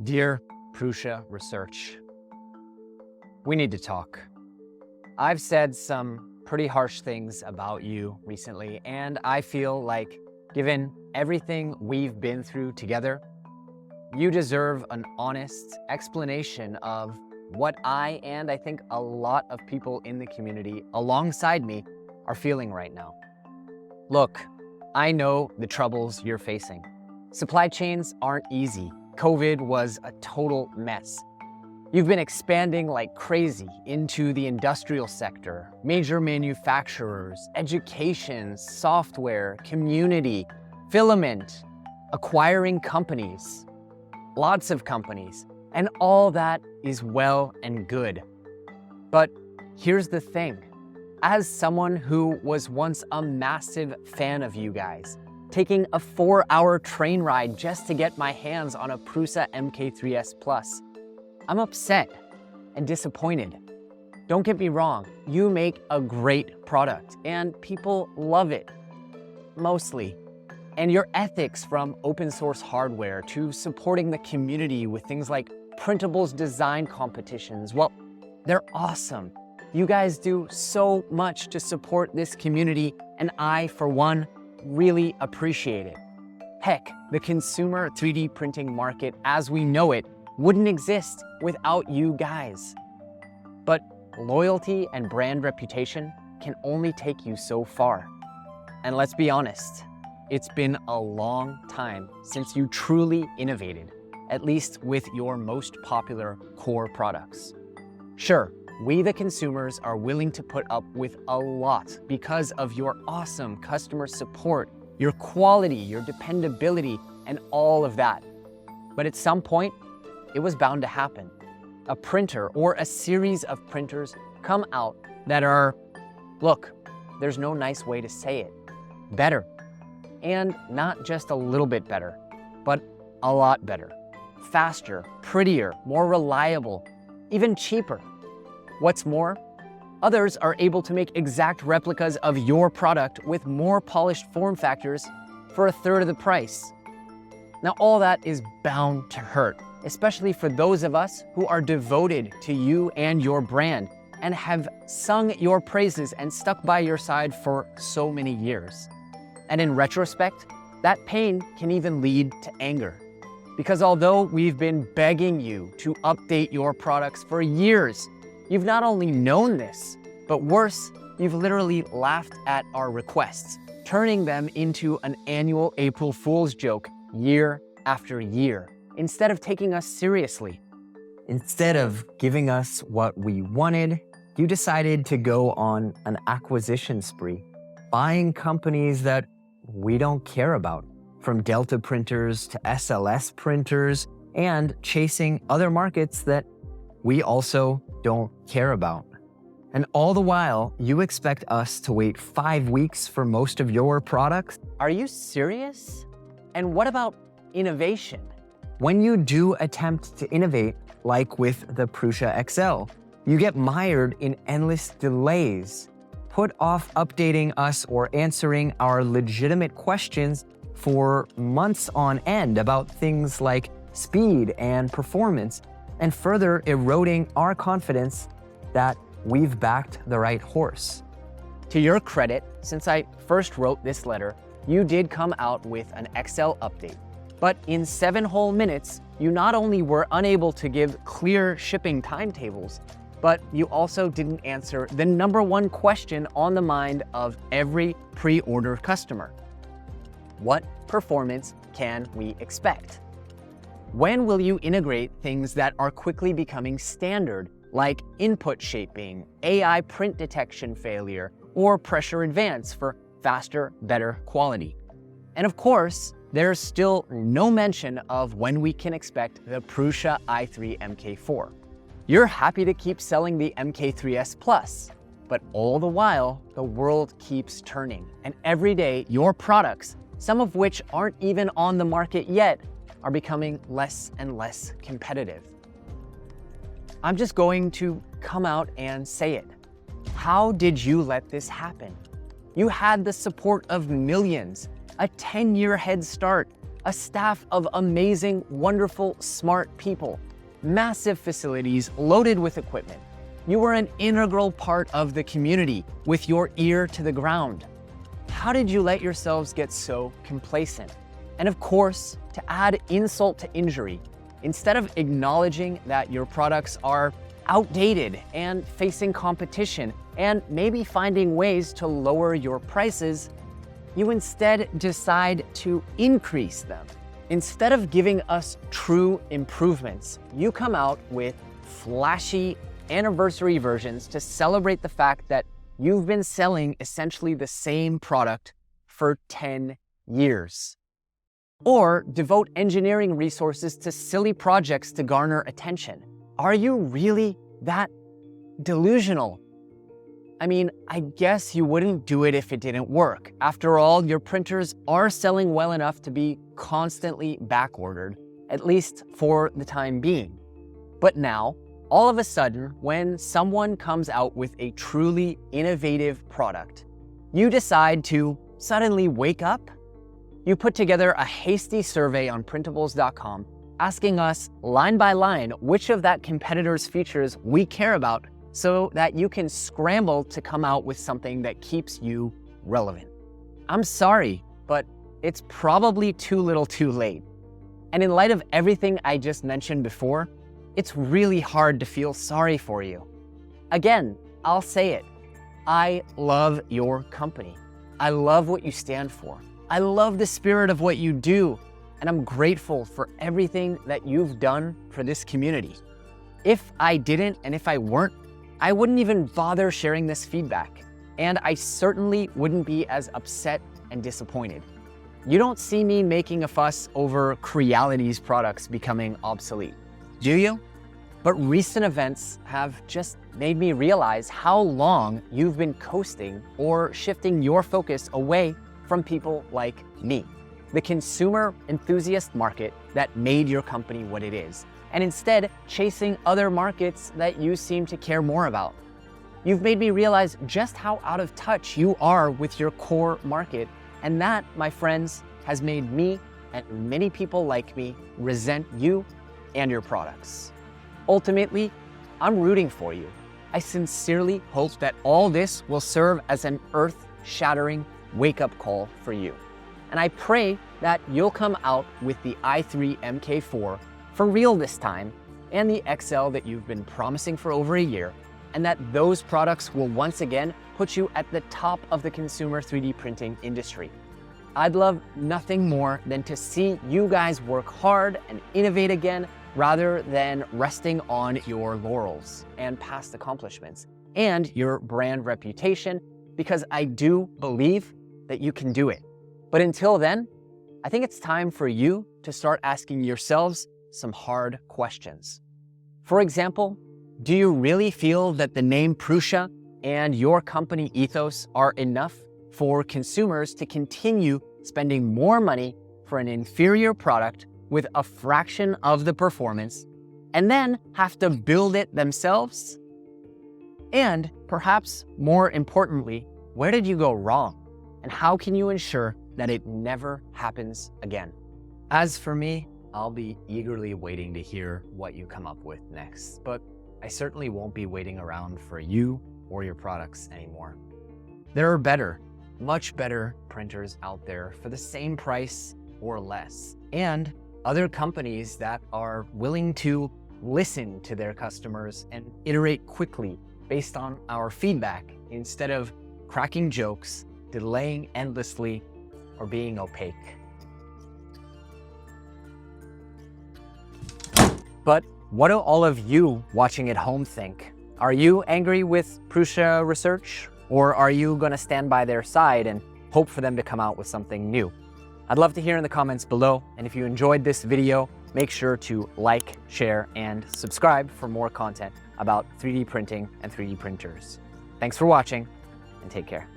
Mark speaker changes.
Speaker 1: Dear Prusa Research, we need to talk. I've said some pretty harsh things about you recently, and I feel like, given everything we've been through together, you deserve an honest explanation of what I think a lot of people in the community alongside me are feeling right now. Look, I know the troubles you're facing. Supply chains aren't easy. COVID was a total mess. You've been expanding like crazy into the industrial sector, major manufacturers, education, software, community, filament, acquiring companies, lots of companies, and all that is well and good. But here's the thing. As someone who was once a massive fan of you guys, taking a 4-hour train ride just to get my hands on a Prusa MK3S+, I'm upset and disappointed. Don't get me wrong, you make a great product and people love it, mostly. And your ethics, from open source hardware to supporting the community with things like Printables design competitions, well, they're awesome. You guys do so much to support this community, and I, for one, really appreciate it. Heck, the consumer 3D printing market as we know it wouldn't exist without you guys. But loyalty and brand reputation can only take you so far. And let's be honest, it's been a long time since you truly innovated, at least with your most popular core products. Sure, we the consumers are willing to put up with a lot because of your awesome customer support, your quality, your dependability, and all of that. But at some point, it was bound to happen. A printer or a series of printers come out that are, look, there's no nice way to say it, better. And not just a little bit better, but a lot better. Faster, prettier, more reliable, even cheaper. What's more, others are able to make exact replicas of your product with more polished form factors for a third of the price. Now, all that is bound to hurt, especially for those of us who are devoted to you and your brand and have sung your praises and stuck by your side for so many years. And in retrospect, that pain can even lead to anger. Because although we've been begging you to update your products for years, you've not only known this, but worse, you've literally laughed at our requests, turning them into an annual April Fool's joke year after year, instead of taking us seriously. Instead of giving us what we wanted, you decided to go on an acquisition spree, buying companies that we don't care about, from Delta printers to SLS printers, and chasing other markets that we also don't care about. And all the while, you expect us to wait 5 weeks for most of your products? Are you serious? And what about innovation? When you do attempt to innovate, like with the Prusa XL, you get mired in endless delays, put off updating us or answering our legitimate questions for months on end about things like speed and performance, and further eroding our confidence that we've backed the right horse. To your credit, since I first wrote this letter, you did come out with an XL update. But in 7 whole minutes, you not only were unable to give clear shipping timetables, but you also didn't answer the #1 question on the mind of every pre-order customer. What performance can we expect? When will you integrate things that are quickly becoming standard, like input shaping, AI print detection failure, or pressure advance for faster, better quality? And of course, there's still no mention of when we can expect the Prusa i3 MK4. You're happy to keep selling the MK3S+, but all the while, the world keeps turning, and every day your products, some of which aren't even on the market yet, are becoming less and less competitive. I'm just going to come out and say it. How did you let this happen? You had the support of millions, a 10-year head start, a staff of amazing, wonderful, smart people, massive facilities loaded with equipment. You were an integral part of the community with your ear to the ground. How did you let yourselves get so complacent? And of course, to add insult to injury, instead of acknowledging that your products are outdated and facing competition and maybe finding ways to lower your prices, you instead decide to increase them. Instead of giving us true improvements, you come out with flashy anniversary versions to celebrate the fact that you've been selling essentially the same product for 10 years. Or devote engineering resources to silly projects to garner attention. Are you really that delusional? I mean, I guess you wouldn't do it if it didn't work. After all, your printers are selling well enough to be constantly backordered, at least for the time being. But now, all of a sudden, when someone comes out with a truly innovative product, you decide to suddenly wake up. You put together a hasty survey on Printables.com asking us line by line which of that competitor's features we care about so that you can scramble to come out with something that keeps you relevant. I'm sorry, but it's probably too little too late. And in light of everything I just mentioned before, it's really hard to feel sorry for you. Again, I'll say it. I love your company. I love what you stand for. I love the spirit of what you do, and I'm grateful for everything that you've done for this community. If I didn't, and if I weren't, I wouldn't even bother sharing this feedback, and I certainly wouldn't be as upset and disappointed. You don't see me making a fuss over Creality's products becoming obsolete, do you? But recent events have just made me realize how long you've been coasting or shifting your focus away from people like me, the consumer enthusiast market that made your company what it is, and instead chasing other markets that you seem to care more about. You've made me realize just how out of touch you are with your core market, and that, my friends, has made me and many people like me resent you and your products. Ultimately, I'm rooting for you. I sincerely hope that all this will serve as an earth-shattering wake-up call for you. And I pray that you'll come out with the i3 MK4 for real this time, and the XL that you've been promising for over a year, and that those products will once again put you at the top of the consumer 3D printing industry. I'd love nothing more than to see you guys work hard and innovate again, rather than resting on your laurels and past accomplishments and your brand reputation, because I do believe that you can do it. But until then, I think it's time for you to start asking yourselves some hard questions. For example, do you really feel that the name Prusa and your company ethos are enough for consumers to continue spending more money for an inferior product with a fraction of the performance, and then have to build it themselves? And perhaps more importantly, where did you go wrong? And how can you ensure that it never happens again? As for me, I'll be eagerly waiting to hear what you come up with next, but I certainly won't be waiting around for you or your products anymore. There are better, much better printers out there for the same price or less, and other companies that are willing to listen to their customers and iterate quickly based on our feedback instead of cracking jokes, delaying endlessly, or being opaque. But what do all of you watching at home think? Are you angry with Prusa Research? Or are you going to stand by their side and hope for them to come out with something new? I'd love to hear in the comments below, and if you enjoyed this video, make sure to like, share, and subscribe for more content about 3D printing and 3D printers. Thanks for watching, and take care.